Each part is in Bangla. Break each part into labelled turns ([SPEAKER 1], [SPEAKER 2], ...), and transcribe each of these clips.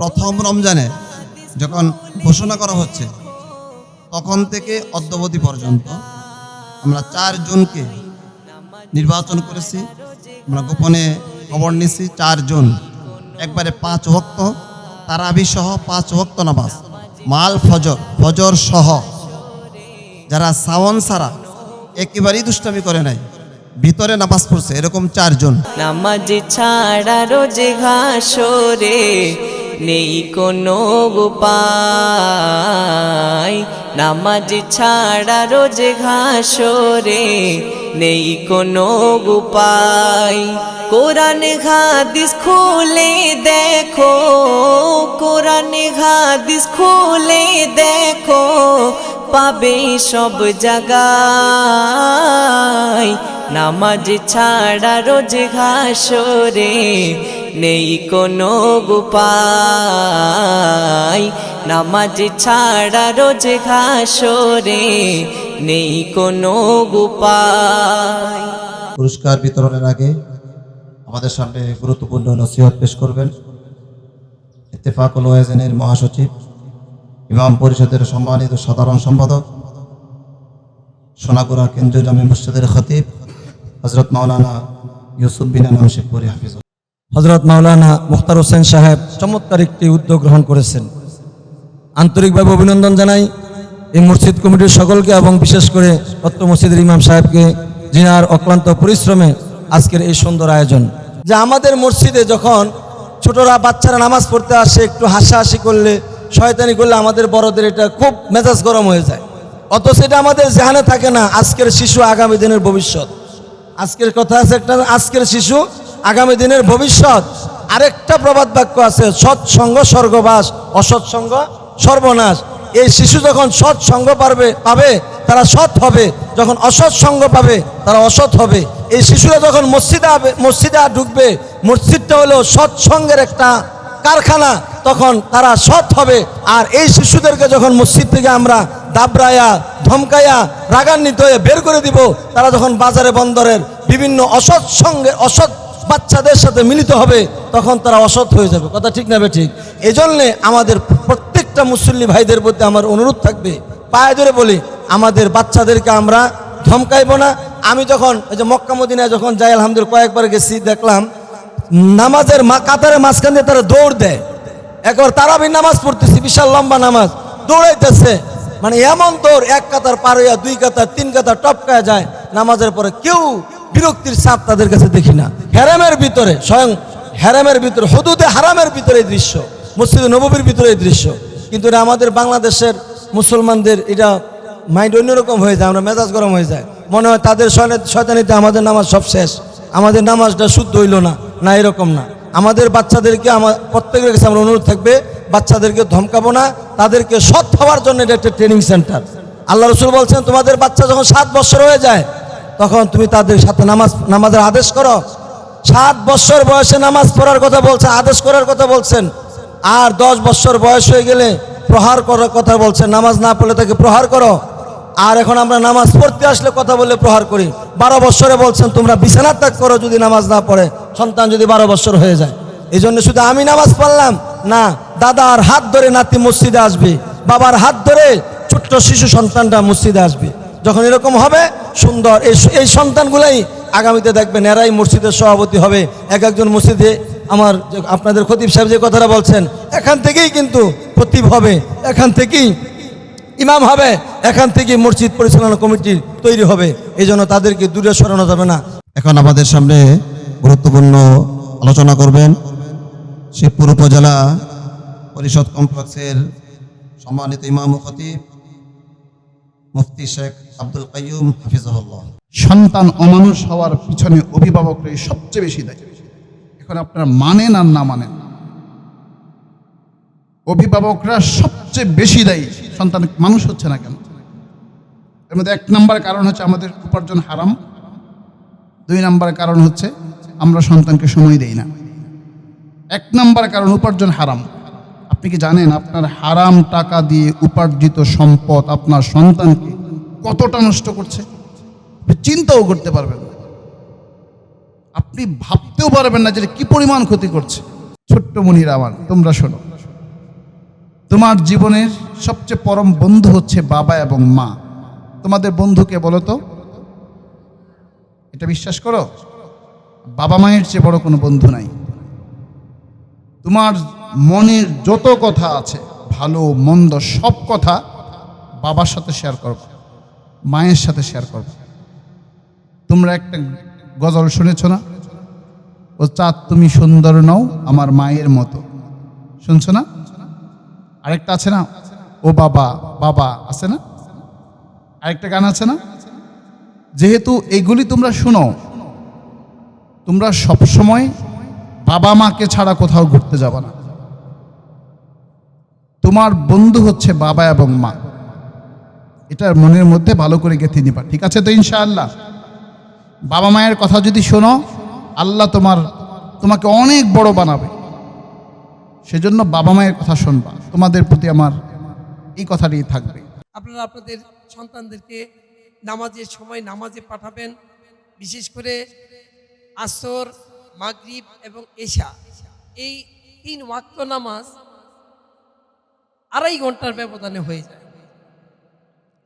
[SPEAKER 1] প্রথম রমজানে যখন ঘোষণা করা হচ্ছে তখন থেকে অদ্যাবধি পর্যন্ত আমরা 4 জনকে নির্বাচন করেছি। আমরা গোপনে খবর নিছি 4 জন একবারে 5 ওয়াক্ত তারাবি সহ 5 ওয়াক্ত নামাজ মাল ফজর সহ, যারা সাওয়ান ছাড়া একেবারেই দুষ্টামি করে নাই, ভিতরে নামাজ পড়ছে, এরকম 4 জন।
[SPEAKER 2] নামাজ ছাড়া রোজে ঘাসরে নেই কোনো উপায়, নামাজ ছাড়া রোজে ঘাসরে নেই কোনো উপায়। কোরআন হাদিস খুলে দেখো, কোরআন হাদিস খুলে দেখো, পাবে সব জায়গায়। নামাজ ছাড়া রোজ ঘাসরে নেই কোনো উপায়, নামাজ ছাড়া রোজ ঘাসরে নেই কোনো উপায়।
[SPEAKER 1] পুরস্কার বিতরণের আগে আমাদের সামনে গুরুত্বপূর্ণ নসিহত পেশ করবেন ইত্তেফাকুল ওয়াজিনের মহাসচিব, ইমাম পরিষদের সম্মানিত সাধারণ সম্পাদক, সোনাগুড়া কেন্দ্রীয় জামে মসজিদের খতিব হযরত মাওলানা ইউসুফ বিন আনাম শেখপুরি হাফিজ।
[SPEAKER 3] হযরত মাওলানা মুখতার হোসেন সাহেব চমৎকার একটি উদ্যোগ গ্রহণ করেছেন, আন্তরিকভাবে অভিনন্দন জানাই এই মসজিদ কমিটির সকলকে এবং বিশেষ করে অত্র মসজিদের ইমাম সাহেবকে, যিনার অক্লান্ত পরিশ্রমে আজকের এই সুন্দর আয়োজন। যে আমাদের মসজিদে যখন ছোটরা বাচ্চারা নামাজ পড়তে আসে, একটু হাসাহাসি করলে, শয়তানি করলে আমাদের বড়দের এটা খুব মেজাজ গরম হয়ে যায়, অথচ এটা আমাদের জেহানে থাকে না। আজকের শিশু আগামী দিনের ভবিষ্যৎ। আজকের কথা আছে একটা, আজকের শিশু আগামী দিনের ভবিষ্যৎ। আরেকটা প্রবাদ বাক্য আছে, সৎসঙ্গ স্বর্গবাস, অসৎসঙ্গ সর্বনাশ। এই শিশু যখন সৎসঙ্গ পাবে তারা সৎ হবে, যখন অসৎ সঙ্গ পাবে তারা অসৎ হবে। এই শিশুরা যখন মসজিদে ঢুকবে, মসজিদটা হলো সৎসঙ্গের একটা কারখানা, তখন তারা সৎ হবে। আর এই শিশুদেরকে যখন মসজিদ থেকে আমরা দাবরায়া ধমকায়া রাগান্বিত হয়ে বের করে দিব, তারা যখন বাজারে বন্দরের বিভিন্ন অসৎ বাচ্চাদের সাথে মিলিত হবে, তখন তারা অসৎ হয়ে যাবে। কথা ঠিক না ঠিক? এই জন্যে আমাদের প্রত্যেকটা মুসল্লি ভাইদের প্রতি আমার অনুরোধ থাকবে, পায়ে ধরে বলি, আমাদের বাচ্চাদেরকে আমরা ধমকাইব না। আমি যখন ওই যে মক্কা মদিনায় যখন যাই, আলহামদুলিল্লাহ কয়েকবার গেছি, দেখলাম নামাজের কাতারের মাঝখান দিয়ে তারা দৌড় দেয়। একবার তারাবি নামাজ পড়তেছি, বিশাল লম্বা নামাজ, দৌড়াইতেছে, মানে এমন দৌড়, 1 কাতার পার হইয়া 2 কাতার 3 কাতার টপকায় যায়। নামাজের পরে কেউ বিরক্তির ছাপ তাদের কাছে দেখি না। হেরামের ভিতরে, স্বয়ং হেরামের ভিতরে, হুদুদে হারামের ভিতরে এই দৃশ্য, মসজিদে নববীর ভিতরে এই দৃশ্য। কিন্তু এটা আমাদের বাংলাদেশের মুসলমানদের এটা মাইন্ড অন্যরকম হয়ে যায়, আমরা মেজাজ গরম হয়ে যায়, মনে হয় তাদের শয়তানিতে আমাদের নামাজ সব শেষ, আমাদের নামাজটা শুদ্ধ হইল না। না, এরকম না। আমাদের বাচ্চাদেরকে, আমার প্রত্যেকের কাছে আমার অনুরোধ থাকবে, বাচ্চাদেরকে ধমকাবো না, তাদেরকে সৎ হওয়ার জন্য এটা একটা ট্রেনিং সেন্টার। আল্লাহ রসুল বলছেন, তোমাদের বাচ্চা যখন 7 বছর হয়ে যায়, তখন তুমি তাদের সাথে নামাজের আদেশ করো। 7 বছর বয়সে নামাজ পড়ার কথা বলছেন, আদেশ করার কথা বলছেন। আর 10 বছর বয়স হয়ে গেলে প্রহার করার কথা বলছেন, নামাজ না পড়লে তাকে প্রহার করো। আর এখন আমরা নামাজ পড়তে আসলে কথা বললে প্রহার করি। 12 বছরে বলছেন তোমরা বিছানা ত্যাগ করো যদি নামাজ না পড়ে, সন্তান যদি 12 বছর হয়ে যায়। এই জন্য শুধু আমি নামাজ পড়লাম না, দাদার হাত ধরে নাতি মসজিদে আসবে, বাবার হাত ধরে ছোট্ট শিশু সন্তানটা মসজিদে আসবে। যখন এরকম হবে সুন্দর, এই সন্তানগুলাই আগামীতে দেখবেন এরাই মসজিদের সভাপতি হবে। একজন মসজিদে আমার আপনাদের খতিব সাহেব যে কথাটা বলছেন, এখান থেকেই কিন্তু খতিব হবে, এখান থেকেই ইমাম হবে, এখান থেকে মসজিদ পরিচালনা কমিটি তৈরি হবে। এই জন্য তাদেরকে দূরে সরানো যাবে না।
[SPEAKER 1] এখন আমাদের সামনে গুরুত্বপূর্ণ আলোচনা করবেন শিবপুর উপজেলা পরিষদ কমপ্লেক্সের সম্মানিত ইমাম ও খতিব মুফতি শেখ আব্দুল কাইয়ুম হাফিজাহুল্লাহ।
[SPEAKER 4] সন্তান অমানুষ হওয়ার পিছনে অভিভাবকরাই সবচেয়ে বেশি দায়ী। এখন আপনারা মানেন আর না মানেন, অভিভাবকরা সবচেয়ে বেশি দায়ী সন্তান মানুষ হচ্ছে না কেন। এর মধ্যে 1 নম্বর কারণ হচ্ছে আমাদের উপার্জন হারাম, 2 নম্বর কারণ হচ্ছে আমরা সন্তানকে সময় দেই না। 1 নম্বর কারণ উপার্জন হারাম। আপনি কি জানেন আপনার হারাম টাকা দিয়ে উপার্জিত সম্পদ আপনার সন্তানকে কতটা নষ্ট করছে? চিন্তাও করতে পারবেন না, আপনি ভাবতেও পারবেন না যে কি পরিমাণ ক্ষতি করছে। ছোট্ট মুনিরা আমার, তোমরা শোনো, তোমার জীবনের সবচেয়ে পরম বন্ধু হচ্ছে বাবা এবং মা। তোমাদের বন্ধুকে বলো তো, এটা বিশ্বাস করো? বাবা মায়ের চেয়ে বড় কোনো বন্ধু নাই। তোমার মনের যত কথা আছে, ভালো মন্দ সব কথা বাবার সাথে শেয়ার করবা, মায়ের সাথে শেয়ার করবা। তোমরা একটা গজল শুনেছ না? ও চাঁদ তুমি সুন্দর নও আমার মায়ের মতো, শুনছো না? আরেকটা আছে না, ও বাবা বাবা, আছে না? আরেকটা গান আছে না? যেহেতু এইগুলি তোমরা শুনো, তোমরা সবসময় বাবা মাকে ছাড়া কোথাও ঘুরতে যাবে না। তোমার বন্ধু হচ্ছে বাবা এবং মা, এটা মনের মধ্যে ভালো করে গেঁথে নিবা, ঠিক আছে তো? ইনশাআল্লাহ বাবা মায়ের কথা যদি শোনো, আল্লাহ তোমাকে অনেক বড় বানাবে। সেজন্য বাবা মায়ের কথা শুনবা। তোমাদের প্রতি আমার এই কথাটি থাকবে।
[SPEAKER 5] আপনারা আপনাদের সন্তানদেরকে নামাজের সময় নামাজে পাঠাবেন। বিশেষ করে আসর, মাগরিব এবং এশা, এই 3 ওয়াক্ত নামাজ 2.5 ঘন্টার ব্যবধানে হয়ে যায়।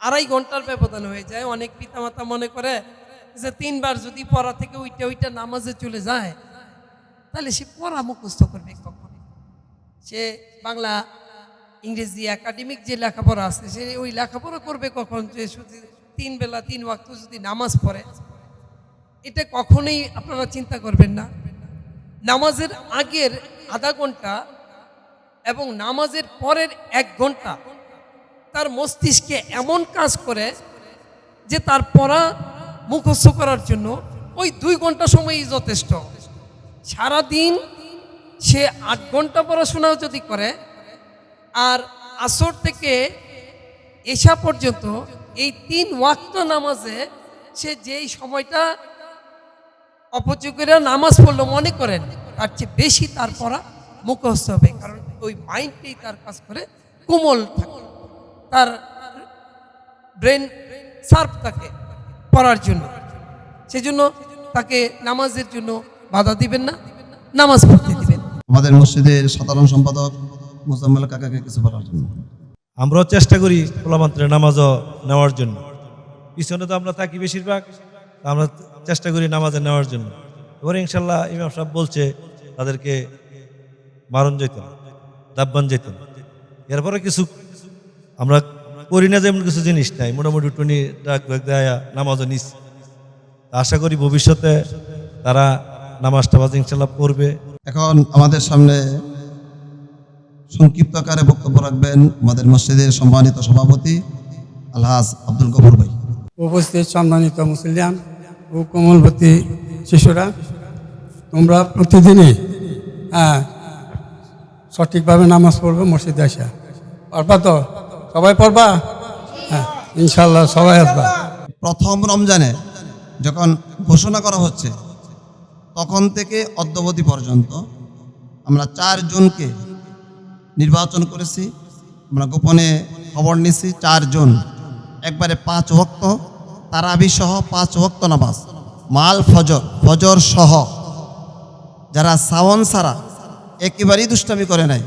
[SPEAKER 5] 2.5 ঘন্টার ব্যবধানে হয়ে যায়। অনেক পিতামাতা মনে করে যে 3 বার যদি পড়া থেকে ওইটা নামাজে চলে যায়, তাহলে সে পড়া মুখস্থ করবে কখন? সে বাংলা, ইংরেজি, একাডেমিক যে লেখাপড়া আছে, সে ওই লেখাপড়া করবে কখন? যে 3 বেলা 3 ওয়াক্ত যদি নামাজ পড়ে, এটা কখনোই আপনারা চিন্তা করবেন না। নামাজের আগের আধা ঘন্টা এবং নামাজের পরের 1 ঘন্টা তার মস্তিষ্কে এমন কাজ করে যে তার পড়া মুখস্থ করার জন্য ওই 2 ঘন্টা সময়ই যথেষ্ট। সারাদিন সে 8 ঘন্টা পড়াশোনাও যদি করে, আর আসর থেকে এশা পর্যন্ত এই 3 ওয়াক্ত নামাজে সে যেই সময়টা অপচয় করে নামাজ পড়লো মনে করেন, তার চেয়ে বেশি তার পড়া মুখস্থ হবে। কারণ ওই মাইন্ডটাই তার কাজ করে, কোমল থাকে, তার ব্রেন শার্প থাকে পড়ার জন্য। সেজন্য তাকে নামাজের জন্য বাধা দিবেন না, নামাজ পড়তে দিবেন।
[SPEAKER 1] আমাদের মসজিদের সাধারণ সম্পাদক মোজাম্মেল কাকাকে কিছু বলার জন্য।
[SPEAKER 6] আমরাও চেষ্টা করি পোলামাত্রের নামাজও নেওয়ার জন্য। পিছনে তো আমরা থাকি বেশিরভাগ, আমরা চেষ্টা করি নামাজে নেওয়ার জন্য। এবার ইনশাল্লাহ ইমাম সাহেব বলছে তাদেরকে মারণ যেত না, দাব্বান যেত না। এরপরে কিছু আমরা করি না, যেমন কিছু জিনিস নাই, মোটামুটি টুনি ডাক দেয় নামাজও নিস। আশা করি ভবিষ্যতে তারা নামাজ টামাজ ইনশাল্লাহ পড়বে।
[SPEAKER 1] এখন আমাদের সামনে সংক্ষিপ্ত আকারে বক্তব্য রাখবেন আমাদের মসজিদের সম্মানিত সভাপতি আলহাজ আব্দুল গফুর ভাই।
[SPEAKER 7] উপস্থিত সম্মানিত মুসলিয়ান ও কোমলবতী শিশুরা, তোমরা প্রতিদিনই সঠিকভাবে নামাজ পড়বে মসজিদে আসা। পারবা তো? সবাই পড়বা? হ্যাঁ, ইনশাল্লাহ সবাই আসবা।
[SPEAKER 1] প্রথম রমজানে যখন ঘোষণা করা হচ্ছে, তখন থেকে অদ্যাবধি পর্যন্ত আমরা 4 জনকে নির্বাচন করেছি। আমরা গোপনে খবর নিছি 4 জন একবারে 5 ওয়াক্ত তারাবি সহ 5 ওয়াক্ত নামাজ, মাল ফজর সহ, যারা সাওয়ান ছাড়া একেবারেই দুষ্টামি করে নাই,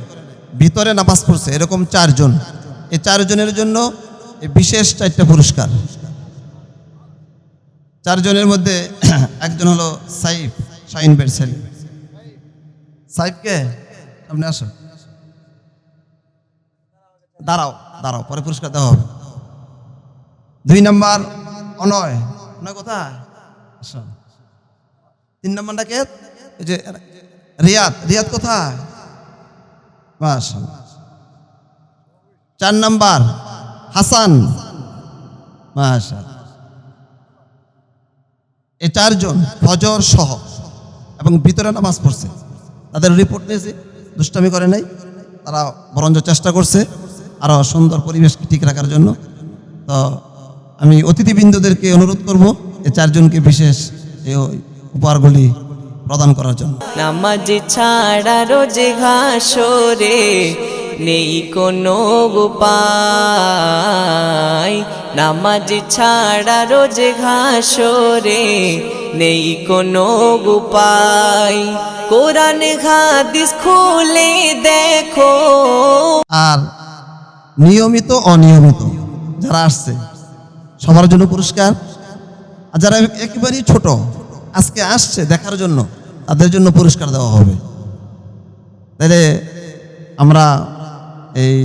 [SPEAKER 1] ভিতরে নামাজ পড়ছে, এরকম 4 জন। এই 4 জনের জন্য এই বিশেষ 4টা পুরস্কার। 4 জনের মধ্যে একজন হলো সাইফ শাহিন বের ছেলে। সাইফকে আপনি আসো, দাঁড়াও, পরে পুরস্কার দেওয়া হবে। 2 নম্বর অনয় কোথায়? 3 নম্বরটা কে? এই যে রিয়াদ কোথায়? মাশাআল্লাহ। 4 নম্বর হাসান, মাশাআল্লাহ। এই 4 জন ফজর সহ এবং ভিতরে নামাজ পড়ছে। তাদের রিপোর্ট নিয়েছে, দুষ্টামি করে নাই, তারা বরঞ্চ চেষ্টা করছে আরো সুন্দর পরিবেশ ঠিক রাখার জন্য। তো আমি অতিথিবৃন্দদেরকে অনুরোধ করব এই 4 জনকে বিশেষ এই উপহারগুলি প্রদান করার জন্য।
[SPEAKER 2] নামাজ ছাড়া রোজে ঘাসরে নেই কোনো উপায়, নামাজ ছাড়া রোজে ঘাসরে নেই কোনো উপায়। কোরআন হাদিস খুলে দেখো।
[SPEAKER 1] আর নিয়মিত অনিয়মিত যারা আসছে সবার জন্য পুরস্কার, আর যারা একেবারেই ছোট আজকে আসছে দেখার জন্য তাদের জন্য পুরস্কার দেওয়া হবে। তাহলে আমরা এই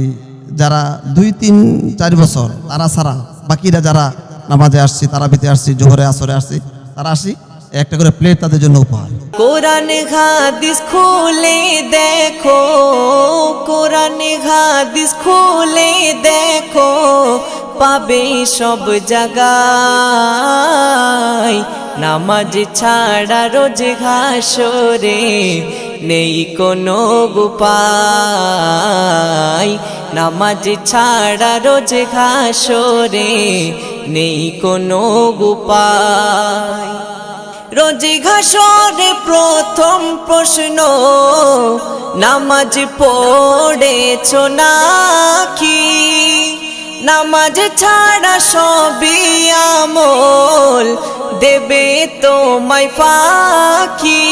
[SPEAKER 1] যারা 2, 3, 4 বছর তারা ছাড়া বাকিরা যারা নামাজে আসছি, তারাবিতে আসছি, জোহরে আসরে আসছি, তারা আসি একটা করে প্লেট তাদের জন্য উপহার।
[SPEAKER 2] কোরআন হাদিস খুলে দেখো, কোরআন হাদিস খুলে দেখো, পাবে সব জায়গায়। নামাজ ছাড়া রোজ হাসরে নেই কোনো উপায়। নামাজ ছাড়া রোজ হাসরে নেই কোনো উপায়। রোজ হাসরে প্রথম প্রশ্ন, নামাজ পড়েছো নাকি? নামাজ ছাড়া সবই আমল দেবে তোমায় ফাঁকি।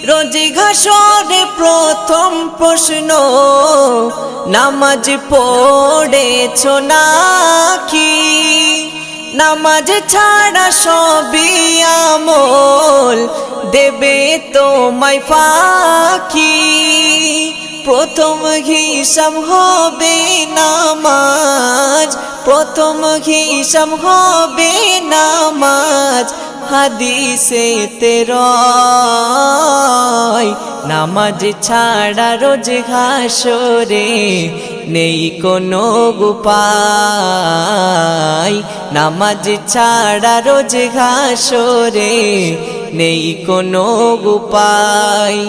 [SPEAKER 2] রোজ হাসরে প্রথম প্রশ্ন, নামাজ পড়েছো নাকি? নামাজ ছাড়া সবই আমল দেবে তোমায় ফাঁকি। প্রথম হিসাব হবে নামাজ, প্রথম হিসাব হবে নামাজ। হাদিসেতে রয় নামাজ ছাড়া রোজ হাসরে নেই কোনো উপায়। নামাজ ছাড়া রোজ হাসরে নেই কোনো উপায়।